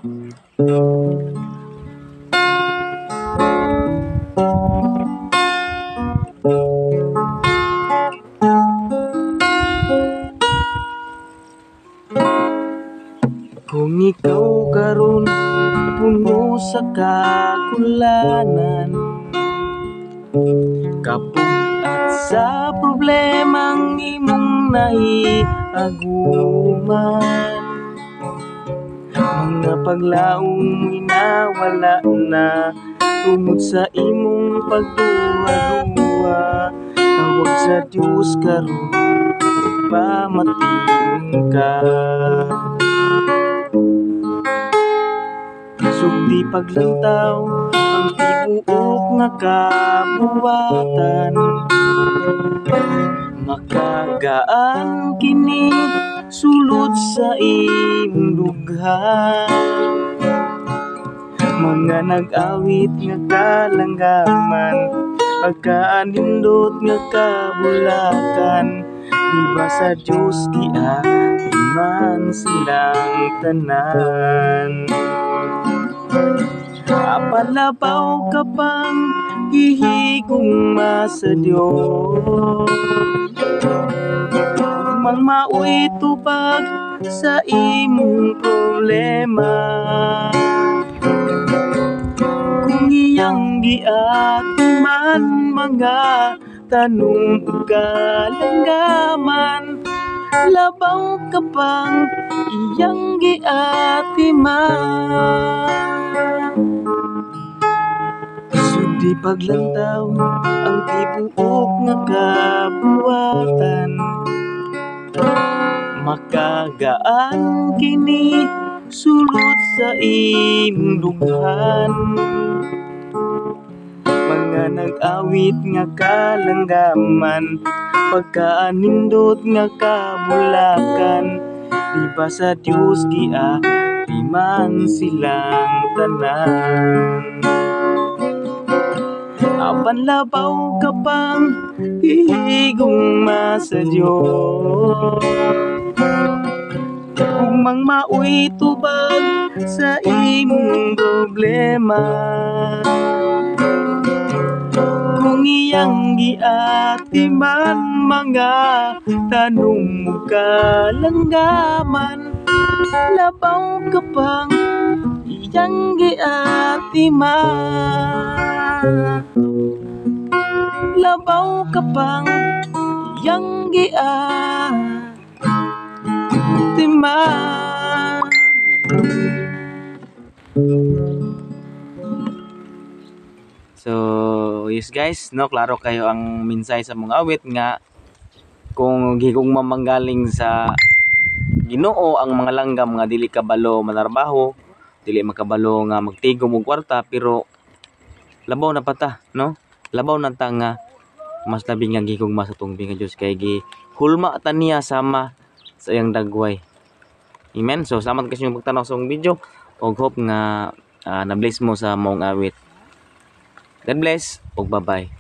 Kung ikaw karon puno sa kagulanan, kapug at sa problemang imong naiaguman, mga paglaong mo'y nawala na tungod sa imong pagduwa-duwa. Tawag sa Diyos karon pamating ka. Sugdi paglantaw ang tibuok nga kabuwatan, makagaan kini sulod sa imong dughan. Mga nag-awit nga kalanggaman, pagkaanindot nga kabulakan, di ba sa Diyos giatiman silang tanan. Apalabaw ka pang gihigugma sa Diyos, mang maoy tubag sa imong problema. Kung iyang giatiman mga tanong ug kalanggaman, labaw ka pang iyang giatiman. Sugdi paglantaw ang tibuok nga kabuwatan, makagaan kini sulod sa imong dughan. Mga nag-awit nga kalanggaman, pagkaanindot nga kabulakan, di ba sa Diyos giatiman silang tanan. Apan labaw ka pang higugma sa Diyos, kung mang maoy tubag sa imong problema. Kung iyang giatiman mga tanong mo kalanggaman, labaw ka pang iyang giatiman. Labaw ka pang iyang giatiman. So, yes guys, no, klaro kayo ang minsay sa mga awit nga kung gigugma manggaling sa Ginoo ang mga langgam nga dili kabalo manarbaho, dili makabalo nga magtigom og kwarta, pero labaw na pata, no? Labaw na ta nga mas labi nga gigugma sa tungbi nga Dios kay gihulma ta niya sama sa iyang dagway. Amen. So, salamat kasi yung pagtanaw sa video og hope nga na-bless mo sa mong awit. God bless ug bye-bye.